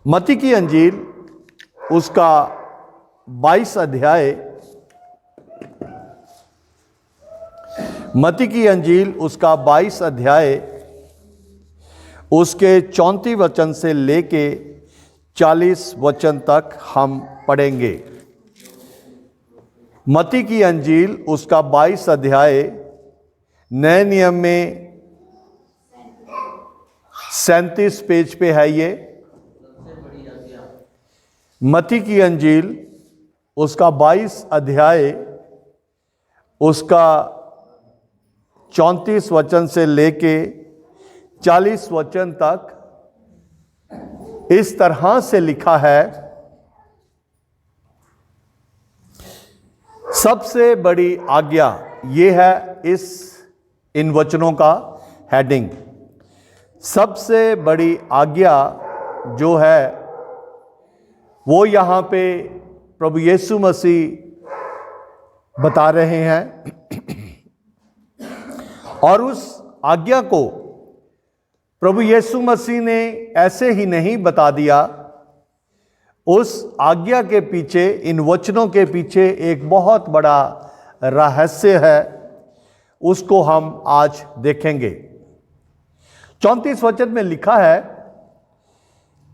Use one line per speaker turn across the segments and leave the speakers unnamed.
मत्ती की अंजील उसका 22 अध्याय, मत्ती की अंजील उसका 22 अध्याय उसके 34 वचन से लेके 40 वचन तक हम पढ़ेंगे। मत्ती की अंजील उसका 22 अध्याय नए नियम में 37 पेज पे है। ये मत्ती की अंजील उसका 22 अध्याय उसका 34 वचन से लेके 40 वचन तक इस तरह से लिखा है। सबसे बड़ी आज्ञा, ये है इन वचनों का हेडिंग। सबसे बड़ी आज्ञा जो है वो यहां पे प्रभु यीशु मसीह बता रहे हैं, और उस आज्ञा को प्रभु यीशु मसीह ने ऐसे ही नहीं बता दिया। उस आज्ञा के पीछे, इन वचनों के पीछे एक बहुत बड़ा रहस्य है, उसको हम आज देखेंगे। 34 वचन में लिखा है,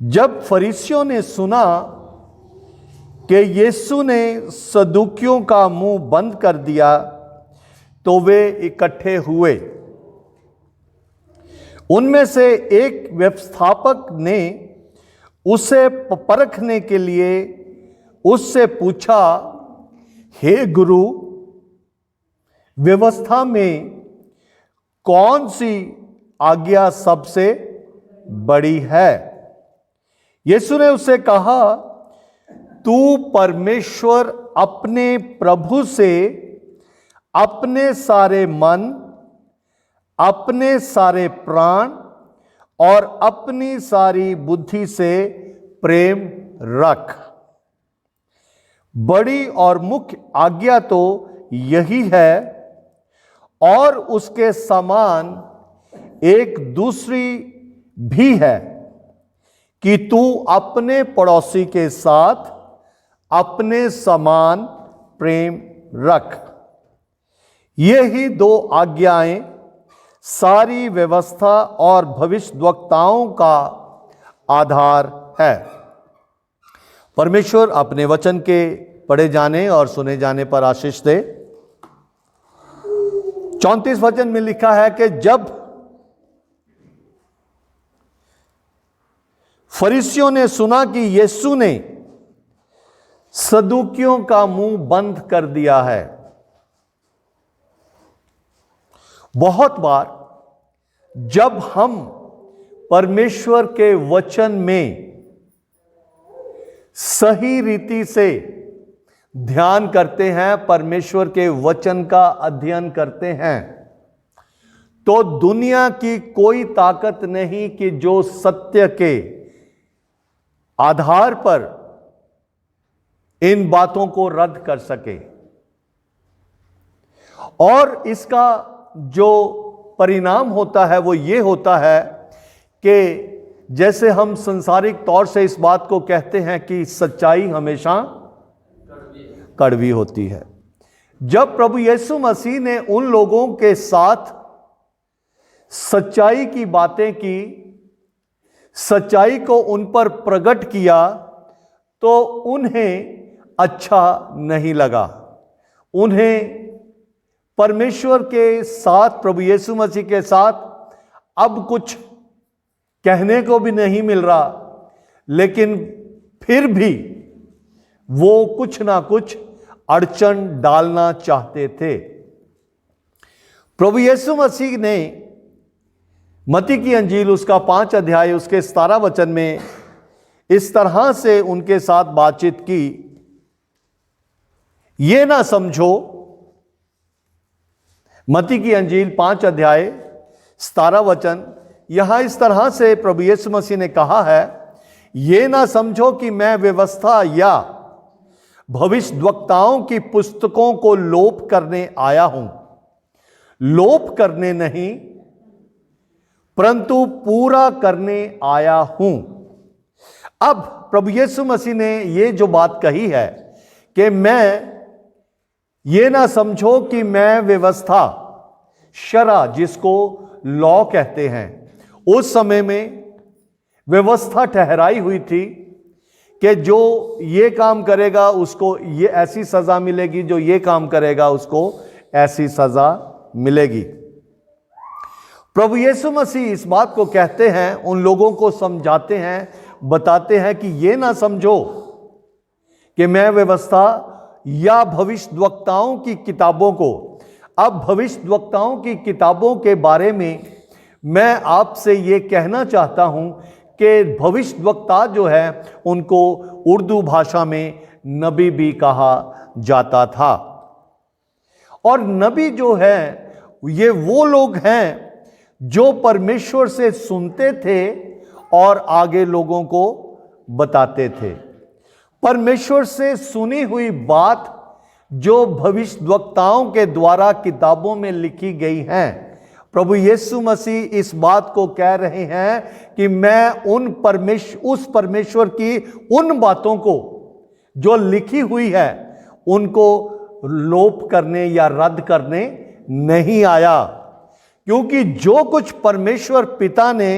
जब फरीसियों ने सुना कि यीशु ने सदूकियों का मुंह बंद कर दिया तो वे इकट्ठे हुए। उनमें से एक व्यवस्थापक ने उसे परखने के लिए उससे पूछा, हे गुरु, व्यवस्था में कौन सी आज्ञा सबसे बड़ी है? यीशु ने उससे कहा, तू परमेश्वर अपने प्रभु से अपने सारे मन, अपने सारे प्राण और अपनी सारी बुद्धि से प्रेम रख। बड़ी और मुख्य आज्ञा तो यही है, और उसके समान एक दूसरी भी है कि तू अपने पड़ोसी के साथ अपने समान प्रेम रख। यही दो आज्ञाएं सारी व्यवस्था और भविष्यद्वक्ताओं का आधार है। परमेश्वर अपने वचन के पढ़े जाने और सुने जाने पर आशीष दे। 34 वचन में लिखा है कि जब फरीसियों ने सुना कि यीशु ने सदूकियों का मुंह बंद कर दिया है। बहुत बार जब हम परमेश्वर के वचन में सही रीति से ध्यान करते हैं, परमेश्वर के वचन का अध्ययन करते हैं, तो दुनिया की कोई ताकत नहीं कि जो सत्य के आधार पर इन बातों को रद्द कर सके। और इसका जो परिणाम होता है वो ये होता है कि जैसे हम संसारिक तौर से इस बात को कहते हैं कि सच्चाई हमेशा कड़वी होती है। जब प्रभु यीशु मसीह ने उन लोगों के साथ सच्चाई की बातें की, सच्चाई को उन पर प्रकट किया, तो उन्हें अच्छा नहीं लगा। उन्हें परमेश्वर के साथ, प्रभु यीशु मसीह के साथ अब कुछ कहने को भी नहीं मिल रहा, लेकिन फिर भी वो कुछ ना कुछ अड़चन डालना चाहते थे। प्रभु यीशु मसीह ने मत्ती की अंजील उसका 5 अध्याय उसके 17 वचन में इस तरह से उनके साथ बातचीत की, ये ना समझो। मत्ती की अंजील 5 अध्याय 17 वचन, यहां इस तरह से प्रभु यीशु मसीह ने कहा है, ये ना समझो कि मैं व्यवस्था या भविष्यद्वक्ताओं की पुस्तकों को लोप करने आया हूं। लोप करने नहीं, परंतु पूरा करने आया हूं। अब प्रभु यीशु मसीह ने ये जो बात कही है कि मैं ये ना समझो कि मैं व्यवस्था, शरा जिसको लॉ कहते हैं, उस समय में व्यवस्था ठहराई हुई थी कि जो ये काम करेगा उसको ये ऐसी सजा मिलेगी, जो ये काम करेगा उसको ऐसी सजा मिलेगी। प्रभु यीशु मसीह इस बात को कहते हैं, उन लोगों को समझाते हैं, बताते हैं कि ये ना समझो कि मैं व्यवस्था या भविष्यद्वक्ताओं की किताबों को, अब भविष्यद्वक्ताओं की किताबों के बारे में मैं आपसे ये कहना चाहता हूं कि भविष्यद्वक्ता जो है उनको उर्दू भाषा में नबी भी कहा जाता था। और नबी जो है ये वो लोग हैं जो परमेश्वर से सुनते थे और आगे लोगों को बताते थे। परमेश्वर से सुनी हुई बात जो भविष्यद्वक्ताओं के द्वारा किताबों में लिखी गई हैं, प्रभु यीशु मसीह इस बात को कह रहे हैं कि मैं उस परमेश्वर की उन बातों को जो लिखी हुई है उनको लोप करने या रद्द करने नहीं आया, क्योंकि जो कुछ परमेश्वर पिता ने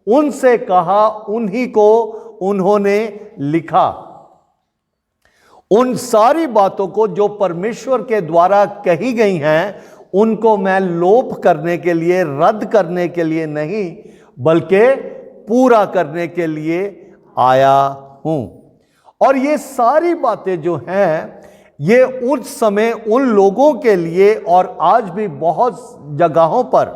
उनसे कहा उन्हीं को उन्होंने लिखा। उन सारी बातों को जो परमेश्वर के द्वारा कही गई हैं उनको मैं लोप करने के लिए, रद्द करने के लिए नहीं, बल्कि पूरा करने के लिए आया हूं। और ये सारी बातें जो हैं ये उस समय उन लोगों के लिए और आज भी बहुत जगहों पर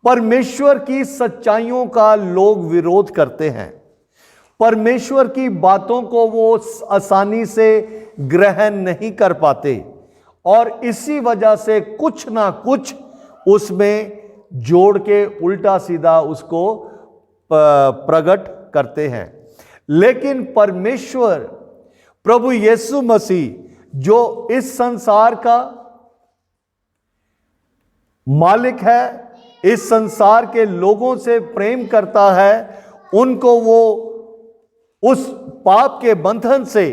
परमेश्वर की सच्चाइयों का लोग विरोध करते हैं। परमेश्वर की बातों को वो आसानी से ग्रहण नहीं कर पाते और इसी वजह से कुछ ना कुछ उसमें जोड़ के उल्टा सीधा उसको प्रकट करते हैं। लेकिन परमेश्वर प्रभु यीशु मसीह जो इस संसार का मालिक है, इस संसार के लोगों से प्रेम करता है, उनको वो उस पाप के बंधन से,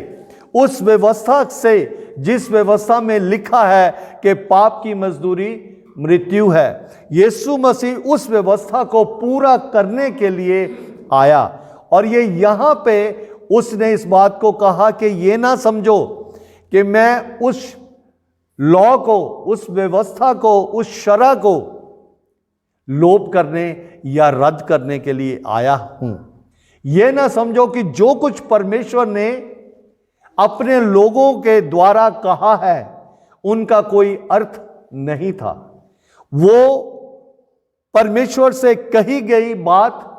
उस व्यवस्था से जिस व्यवस्था में लिखा है कि पाप की मजदूरी मृत्यु है, यीशु मसीह उस व्यवस्था को पूरा करने के लिए आया। और ये यहां पे उसने इस बात को कहा कि ये ना समझो कि मैं उस लॉ को, उस व्यवस्था को, उस शरअ को लोप करने या रद्द करने के लिए आया हूं। यह ना समझो कि जो कुछ परमेश्वर ने अपने लोगों के द्वारा कहा है उनका कोई अर्थ नहीं था। वो परमेश्वर से कही गई बात,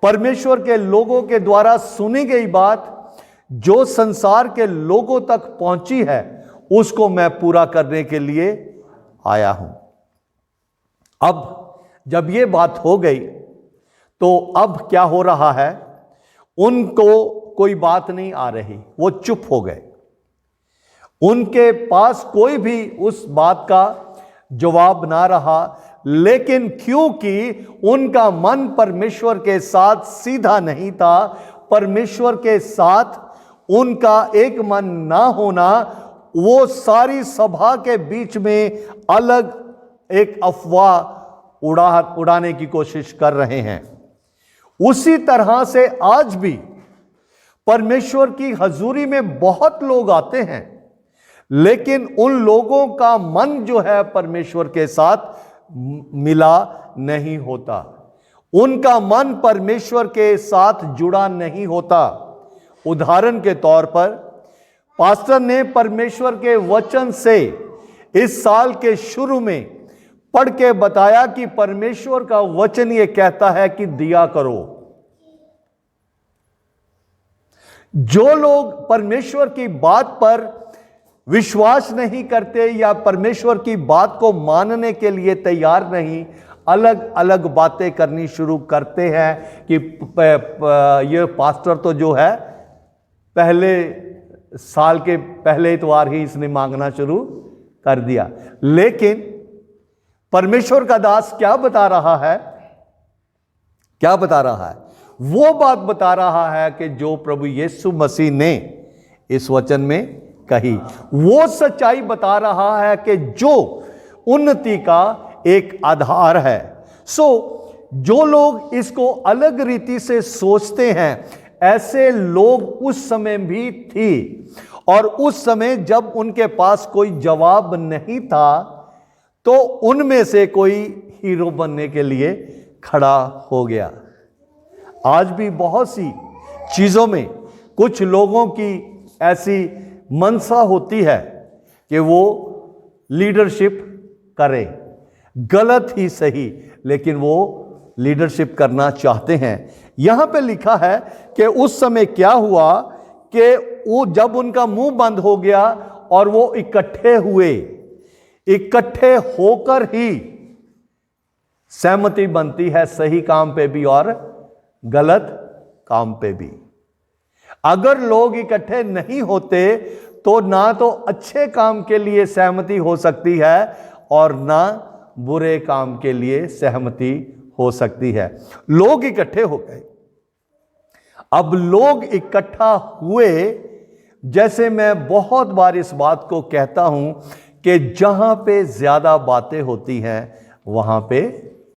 परमेश्वर के लोगों के द्वारा सुनी गई बात जो संसार के लोगों तक पहुंची है उसको मैं पूरा करने के लिए आया हूं। अब जब ये बात हो गई तो अब क्या हो रहा है, उनको कोई बात नहीं आ रही, वो चुप हो गए। उनके पास कोई भी उस बात का जवाब ना रहा। लेकिन क्योंकि उनका मन परमेश्वर के साथ सीधा नहीं था, परमेश्वर के साथ उनका एक मन ना होना, वो सारी सभा के बीच में अलग एक अफवाह उड़ाने की कोशिश कर रहे हैं। उसी तरह से आज भी परमेश्वर की हजूरी में बहुत लोग आते हैं, लेकिन उन लोगों का मन जो है परमेश्वर के साथ मिला नहीं होता, उनका मन परमेश्वर के साथ जुड़ा नहीं होता। उदाहरण के तौर पर पास्टर ने परमेश्वर के वचन से इस साल के शुरू में पढ़ के बताया कि परमेश्वर का वचन यह कहता है कि दिया करो। जो लोग परमेश्वर की बात पर विश्वास नहीं करते या परमेश्वर की बात को मानने के लिए तैयार नहीं, अलग अलग बातें करनी शुरू करते हैं कि ये पास्टर तो जो है पहले साल के पहले इतवार ही इसने मांगना शुरू कर दिया। लेकिन परमेश्वर का दास क्या बता रहा है, क्या बता रहा है? वो बात बता रहा है कि जो प्रभु यीशु मसीह ने इस वचन में कही। वो सच्चाई बता रहा है कि जो उन्नति का एक आधार है। जो लोग इसको अलग रीति से सोचते हैं, ऐसे लोग उस समय भी थी, और उस समय जब उनके पास कोई जवाब नहीं था तो उनमें से कोई हीरो बनने के लिए खड़ा हो गया। आज भी बहुत सी चीजों में कुछ लोगों की ऐसी मनसा होती है कि वो लीडरशिप करे, गलत ही सही, लेकिन वो लीडरशिप करना चाहते हैं। यहां पे लिखा है कि उस समय क्या हुआ कि वो जब उनका मुंह बंद हो गया और वो इकट्ठे हुए, इकट्ठे होकर ही सहमति बनती है, सही काम पे भी और गलत काम पे भी। अगर लोग इकट्ठे नहीं होते तो ना तो अच्छे काम के लिए सहमति हो सकती है और ना बुरे काम के लिए सहमति हो सकती है। लोग इकट्ठे हो गए। अब लोग इकट्ठा हुए, जैसे मैं बहुत बार इस बात को कहता हूं कि जहां पे ज्यादा बातें होती हैं वहां पे